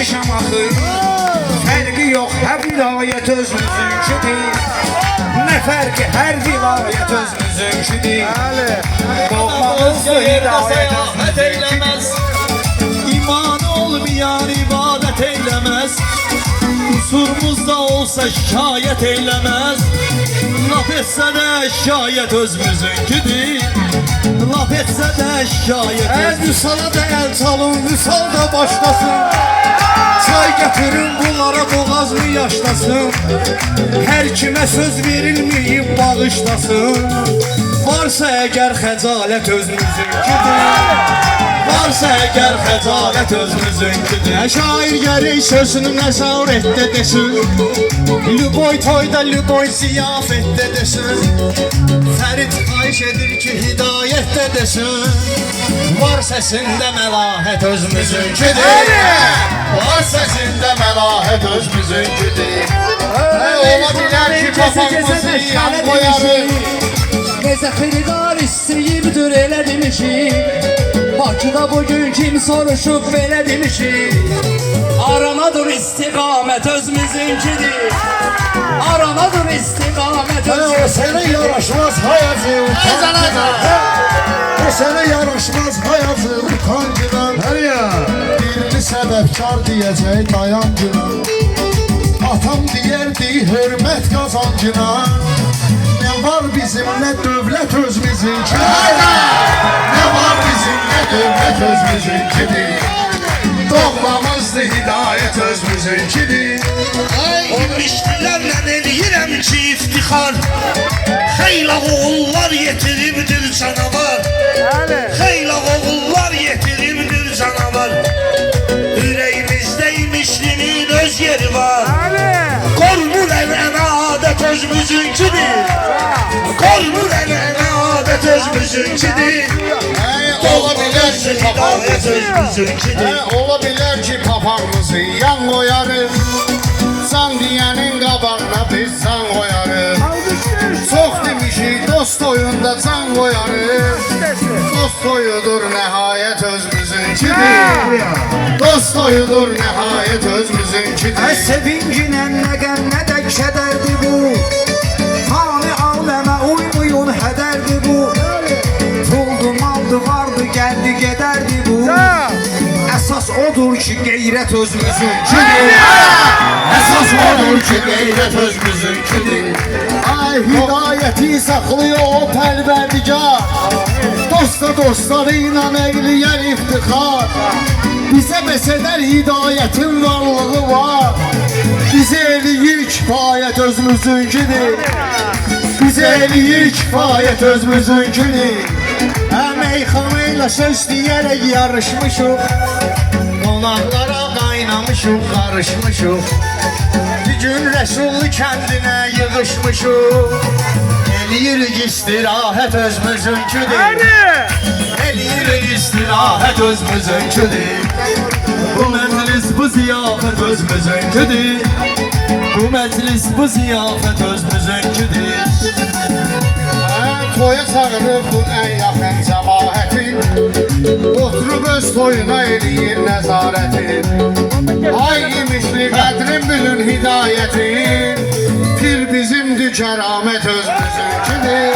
almışam axı. Fərqi yox, hər vilayət özümüzünkidir. Nə fərqi, hər vilayət özümüzünkidir. Doğmamızdır hidayət eyləməz. İman olmayan ibadət eyləməz. Kusurumuzda olsa şikayət eyləməz. Laf etsə də şikayət özümüzünkidir. Laf etsə də şikayət özümüzünkidir. Vüsala da el çalın, vüsal da başlasın. Çay getirin bunlara, boğaz mı yaşlasın. Hər kimə söz verilməyib bağışlasın. Varsa əgər xəcalət özümüzünkidir. Varsa əgər xəcalət özümüzünkidir. Şair gərək sözünü nəzarətdə desin. Lüboy toyda, lüboy ziyafətdə desin. Fərid xahiş edir ki, hidayətdə desin. Var səsində məlahət özümüzünkidir. Var səsində məlahət özümüzünkidir. Ola bilər ki, papağımızı yan qoyarıq. Necə xeridar istəyibdir elə demişik. Bakıda bugün kim soruşub belə demişik. Aranadır istiqamət özümüzünkidir. Aranadır istiqamət özümüzünkidir. Sənə yaraşmaz hayatı utancıdan. Sənə yaraşmaz hayatı utancıdan. Birini səbəbkar deyəcək dayancına. Atam deyərdi hörmət qazancına. Ne var bizim ne dövlət özümüzünkidir. Ne var bizim ne dövlət özümüzünkidir. Doğmamızdır hidayət özümüzünkidir. Olmuşlarla eləyirəm ki iftixar. Xeyla oğullar yetiribdir canavar. Xeyla oğullar yetiribdir canavar. Ürəyimizdə imişlinin öz yeri var. Qormur ənənə adət özümüzünkidir. Qormur ənənə adət özümüzünkidir. Ola bilər ki Hidayət özümüzünkidir. Ola bilər ki papağımızı yan qoyarıq. Can deyənin qabağına biz can qoyarıq. Çox demişik dost oyunda can qoyarıq. Dost oyudur nəhayət özümüzünkidir. Dost oyudur nəhayət özümüzünkidir. Sevincinə nə qəm nə də kədərdir bu. Fani aləmə uymuyun hədərdir bu. Puldu maldı vardı gəldi gedərdi bu. Əsas odur ki qeyrət özümüzünkidir. Əsas odur ki qeyrət özümüzünkidir. Ay hidayəti saxlıyor o pərverdigar. Dosta dostları ilə əqliyər iftixar. Bizə məsələr hidayətin varlığı var. Bizə eləyir kifayət özümüzünkidir. Bizə eləyir kifayət özümüzünkidir. Meyxana ilə söz deyərək yarışmışıq. Qonaqlara qaynamışıq, qarışmışıq. Bir gün Rəsullu kəndinə yığışmışıq. Eləyirik istirahət özümüzünkidir. Eləyirik istirahət özümüzünkidir. Bu məclis bu ziyafət özümüzünkidir. Bu məclis bu ziyafət özümüzünkidir. Toya çağırır bu ən yaxın cəmaətin. Oturub öz toyuna eləyir nəzarətin. Ay imişli qədrin bilin hidayətin. Pir bizimdir kəramət özümüzünkidir.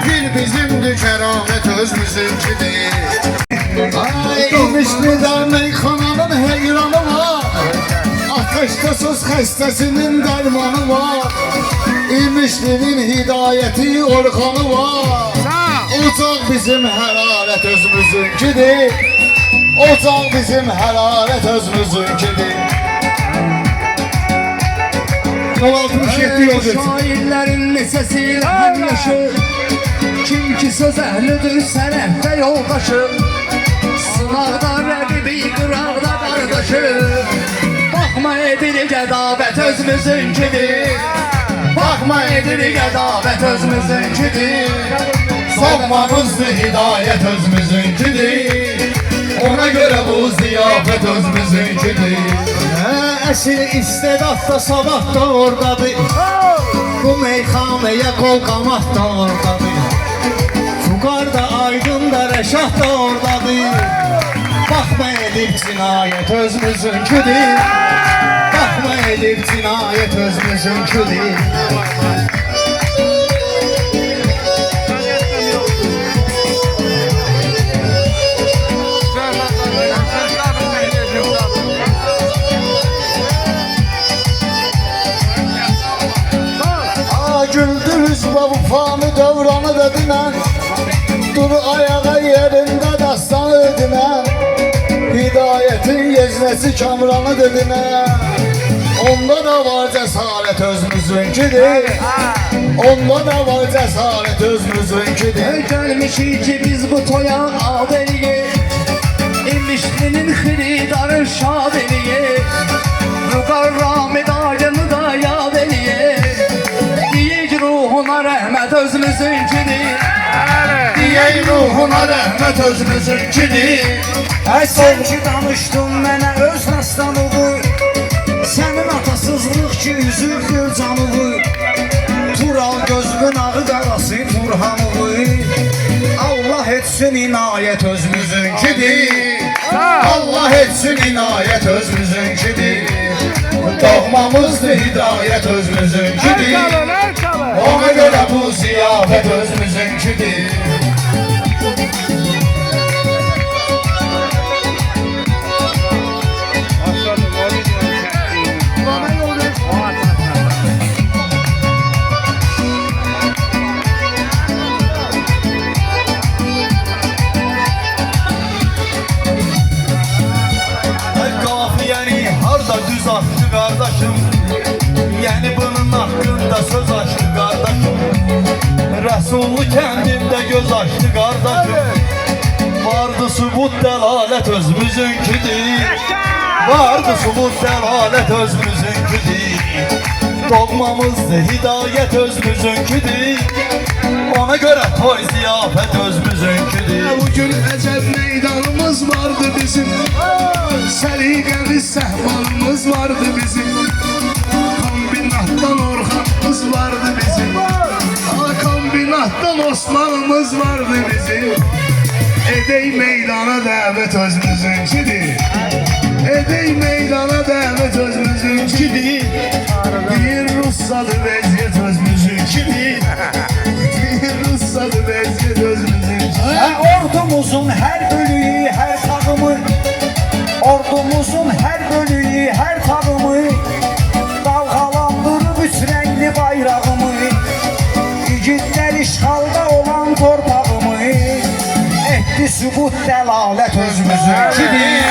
Pir bizimdir kəramət özümüzünkidir. Ay imişli də meyxananın heyranı var. Ateşdə söz xəstəsinin dərmanı var. İmişlinin hidayəti orxanı var. Ocaq bizim hərarət özümüzünkidir. Ocaq bizim hərarət özümüzünkidir. 67 yıl şairlərin lisəsilə həmyaşır. Kim ki söz əhlidir sənətdə yoldaşı. Sınaqda rəqibi, qıraqda qardaşı. Baxma edirik ədavət özümüzünkidir. Baxma edirik ədavət özümüzünkidir. Sokmamızdır hidayət özümüzünkidir. Ona görə bu ziyafət özümüzünkidir. Əsil istedad da sabah da oradadır. Bu meyxanəyə qol qamat da oradadır. Fuqar da aydın da rəşad da oradadır. Baxma edirik edip cinayet özümüzünkidir. Bakma edip cinayet özümüzünkidir. Güldürüz bu fanı dövranı dediler. Dur ayağa yerinde dastanı dediler. Hidayetin yeznesi kamranı dediler. Onda da var cesaret özümüzünkidir. Onda da var cesaret özümüzünkidir. Gelmişik ki biz bu toya adeliye, İmişlinin xiridarı şadeliye, Ruqarra medalını da yad eliye. Diyek ruhuna rəhmət özümüzünkidir. Diyey ruhuna rahmet özümüzünkidir. Sen ki danışdın mənə öz nastanığı, sənin atasızlıq ki üzürdür canığı. Tural gözünün ağı qarası Turhanığı, Allah etsin inayet özümüzünkidir. Allah etsin inayet özümüzünkidir. Doğmamızdır hidayet özümüzünkidir. Ona göre bu ziyafet özümüzünkidir. Qafiyəni harda düz atdı qardaşım, yəni bunun haqqında söz açdı qardaşım. Rəsullu kəndində göz açdı qardaşım. Vardı subut dəlalət özümüzünkidir. Vardı subut dəlalət özümüzünkidir. Doğmamızdır hidayət özümüzünkidir. Ona görə toy ziyafət özümüzünkidir. Bugün əcəb meydanımız vardı bizim, səliqəmiz səhmanımız vardı bizim, kombinatdan Orxanımız vardı bizim, kombinatdan Osmanımız vardı bizim. Edey meydana dəvət özümüzünkidir. Edey meydana dəvət özümüzünkidir. Deyir Russadı vəziyyət özümüzünkidir. Deyir Russadı vəziyyət özümüzünkidir. Ordumuzun her bölüğü, her takımı, ordumuzun her bölüğü, her takımı dalgalandırıp üç renkli bayrağımı, igidler işgalda olan torpağımı, etdi sübut dəlalət özümüzünkidir.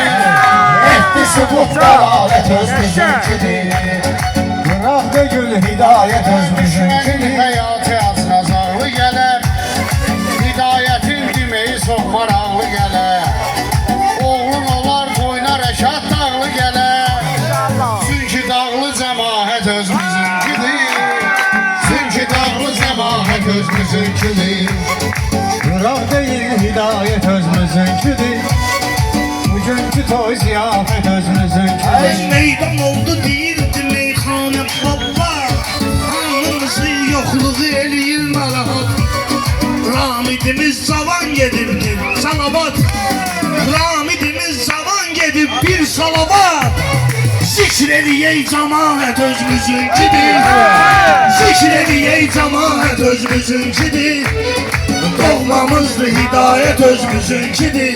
Etdi subut dalalet özümüzünkidir. Bırak da gül hidayet özümüzünkidir. Həyatı az nazarlı gələr. Hidayetin demeyi çox maraqlı gələr. Oğlun olar toyuna rəşad dağlı gələr. Çünki dağlı cəmaət özümüzünkidir. Çünki dağlı cəmaət özümüzünkidir. Bırak değil hidayet özümüzünkidir. Bugünkü toy ziyafet özümüzünkidir. Ay meydan oldu deyirdi meyxanə baba, hanımızın yoxluğu eləyir narahat. Ramidimiz cavan gedibdir salavat, Ramidimiz cavan gedib bir salavat. Zikr eləyək cəmaət özümüzünkidir. Zikr eləyək cəmaət özümüzünkidir. Doğmamızdır hidayət özümüzünkidir.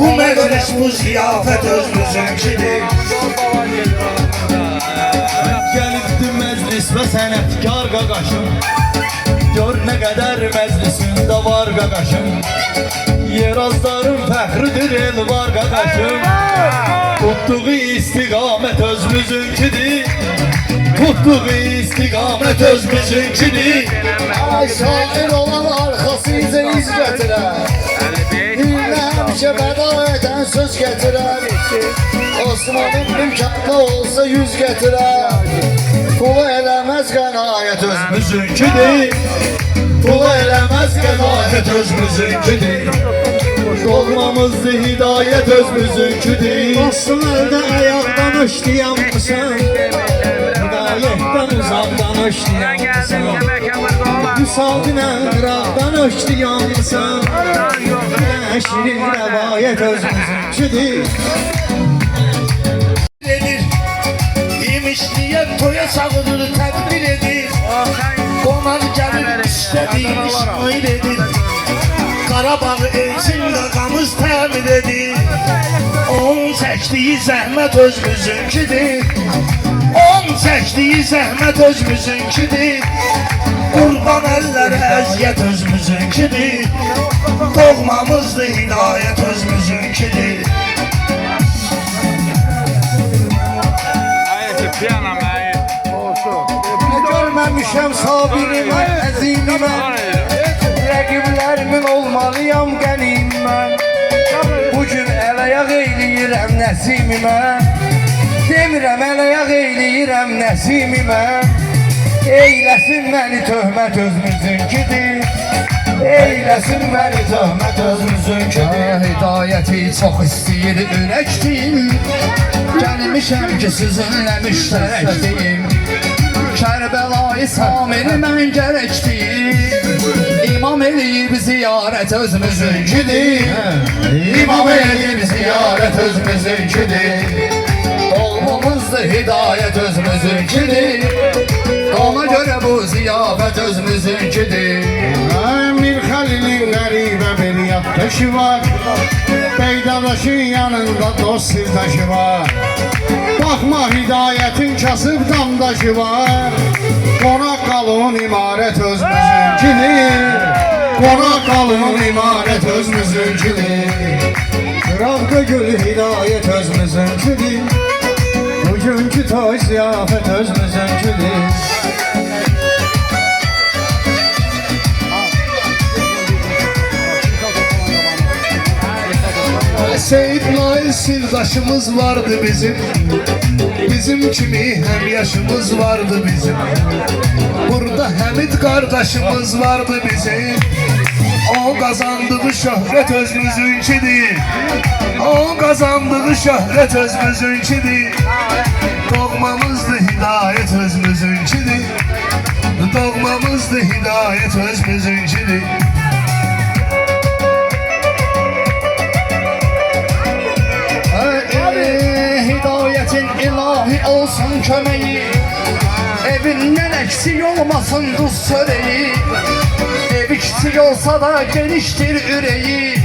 Bu məclis bu ziyafət özümüzünkidir. Gəlibdi məclis və sənətkar qaqaşım, gör nə qədər məclisində var qaqaşım. Yerazların fəxridir el var qaqaşım. Tutduğu istiqamət özümüzünkidir. Tutduğu istiqamət özümüzünkidir. Ay şair olan arxasıca iz gətirər. Dilinə həmişə bəda edən söz gətirər. Osmanın imkanı olsa yüz gətirər. Pulu eləməz qənaət özümüzünkidir. Pulu eləməz qənaət özümüzünkidir. Doğmamızdır hidayət özümüzünkidir. Dostlar da ayaktan uçlayanmışsın. Lehdən uzaqdan öşləyən Vüsal dinən qıraqdan öşləyənsən Şirin rəvayət özümüzünkidir Edir İmişliyə toya sağıdır tədbir edir Qonaq gəlir istədiyini şair edir Qarabağ elçin qaqamız təmir edir Onun çəkdiyi zəhmət özümüzünkidir Onun çəkdiyi zəhmət özümüzünkidir Qurban əllərə əziyyət özümüzünkidir Doğmamızdır hidayət özümüzünkidir Görməmişəm sabiri mən, əzimi mən Rəqiblərimin olmalıyam qənim mən Bugün əl-ayaq eyləyirəm nəsimi mən Demirəm əl-ayaq eyləyirəm nəsimi mən Eyləsin məni töhmət özümüzünkidir Eyləsin məni töhmət özümüzünkidir Hidayəti çox istəyir ürəkdim Gəlmişəm ki sizinlə müştərəkdiyim Kərbəlayı Samiri mən gərəkdir İmam eləyib ziyarət özümüzünkidir İmam eləyib ziyarət özümüzünkidir Olmamızdır hidayət özümüzünkidir Ona görə bu ziyafət özümüzünkidir Mir Xəlilin qəribə bir yaddaşı var Beydadaşın yanında dost sirdaşı var Baxma hidayətin kasıb damdaşı var Qonaq qalın imarət özümüzünkidir Qonaq qalın imarət özümüzünkidir Qıraqda gül hidayət özümüzünkidir Bugünkü toy ziyafət özümüzünkidir Seyid Nail sirdaşımız vardı bizim Bizim kimi hem yaşımız vardı bizim Burada Həmid qardaşımız vardı bizim O qazandığı şöhrət özümüzünkidir O qazandığı şöhrət özümüzünkidir Doğmamızdır hidayət özümüzünkidir Doğmamızdır hidayət özümüzünkidir Hidayətin ilahi olsun köməyi Evindən əksik olmasın duz çörəyi Evi kiçik olsa da genişdir ürəyi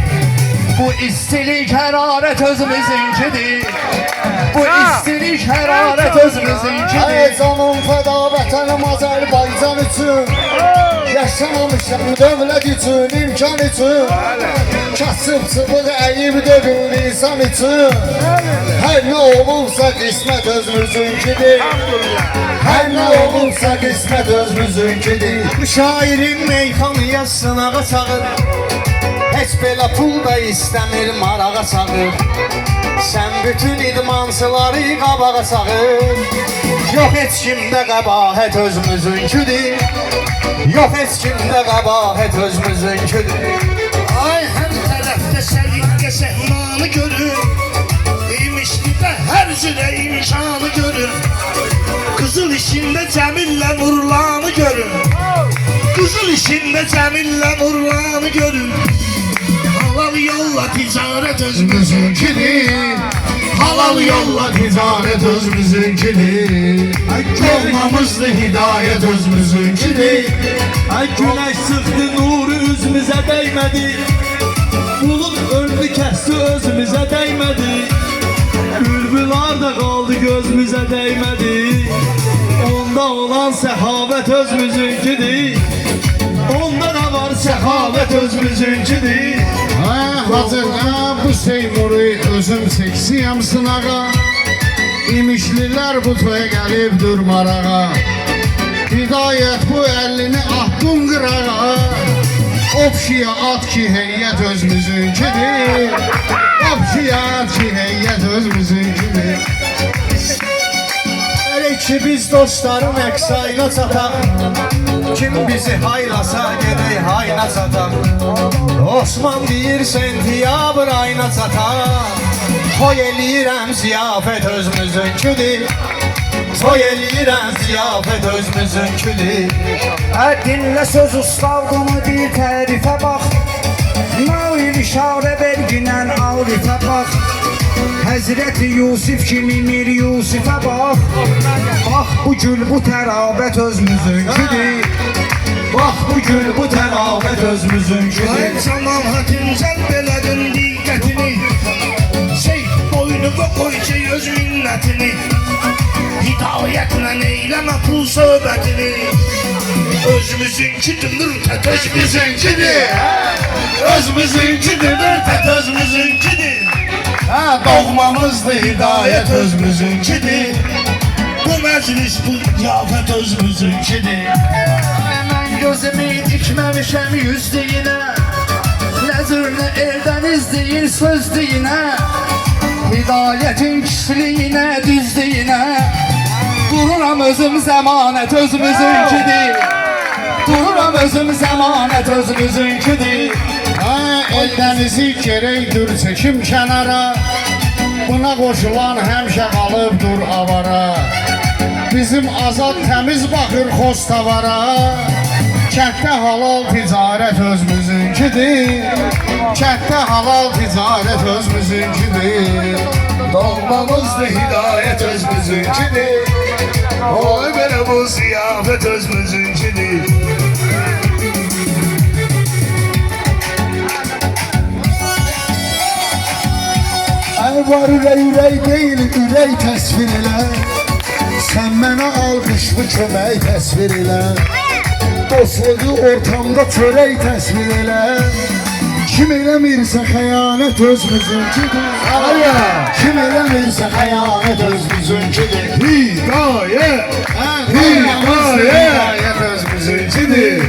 Bu istilik hərarət özümüzünkidir Bu istilik hərarət özümüzünkidir Ey canım fəda vətənim Azərbaycan üçün Yaşamamışam dövlət üçün, imkan üçün Kasıb çubuk əyib dövül insan üçün Hər nə olursa qismət özümüzünkidir Hər nə olursa qismət özümüzünkidir Bu şairin meyxanıya sınağa çağır Heç belə pul da istəmir marağa çağır Sən bütün idmansıları qabağa çağır Yox heç kimdə qəbahət özümüzünkidir Yox heç kimdə qəbahət özümüzünkidir Ay hər tərəfdə səliqə səhmanı görür İmişlidə hər cürə imkanı görür Qızıl işində Cəmillə Nurlanı görür Qızıl işində Cəmillə Nurlanı görür Halal yolla ticarət özümüzünkidir Halal yolla ticarət özümüzünkidir Olmamızdır hidayət özümüzünkidir Ay güneş sıxdı nuru üzümüzə dəymədi Bulut öldü kəsdi özümüzə dəymədi Bülbülar da qaldı gözümüzə dəymədi Onda olan səxavət özümüzünkidir Onda da var səxavət özümüzünkidir Hazırda bu Seymuru özüm seksiyəm sınağa İmişlilər bu toya gəlib durmarağa Hidayət bu əlini atdın qırağa Opşiya at ki heyyət özümüzünkidir Opşiya at ki heyyət özümüzünkidir Elə ki biz dostların əksayına çataq Kim bizi haylasa gedək hayna çataq Osman deyir sentyabr ayına çataq Toy eləyirəm ziyafət özümüzünkidir Toy eləyirəm ziyafət özümüzünkidir. Dinlə söz ustalığımı bir tərifə bax. Nail işarə verginən arifə bax. Həzrəti Yusif kimi Mir Yusifə bax. Bax bu gül bu tərabət özümüzünkidir. Bax bu gül bu tərabət özümüzünkidir. Ay cəmaətin cəlb elədin diqqətini, boynuna qoy ki öz minnətini, hidayətlə eyləmə pul söhbətini. Özümüzünkidir mürtət özümüzünkidir, özümüzünkidir mürtət özümüzünkidir. Doğmamızdır hidayət özümüzünkidir, bu məclis bu ziyafət özümüzünkidir. Mən gözümü dikməmişəm yüzdüyünə, nəzirlə eldən izləyir sözdüyünə, hidayətin kişiliyinə, düzdüyünə. Dururam özüm zəmanət özümüzünkidir, dururam özüm zəmanət özümüzünkidir. Eldənizi gerəkdir çəkim kənara, buna qoşulan həmişə qalıbdır avara. Bizim azad təmiz baxır xostavara, kənddə halal ticarət özümüzünkidir, kənddə halal ticarət özümüzünkidir. Doğmamızdır hidayət özümüzünkidir, oy belə bu ziyafət özümüzünkidir. Var ürək deyil, ürək təsvir elə. Sən mənə alqışlı kömək təsvir elə. Dostluğu ortamda çörək təsvir elə. Kim eləmirsə xəyanət özümüzünkidir. Kim eləmirsə xəyanət özümüzünkidir. Hidayət, hidayət özümüzünkidir.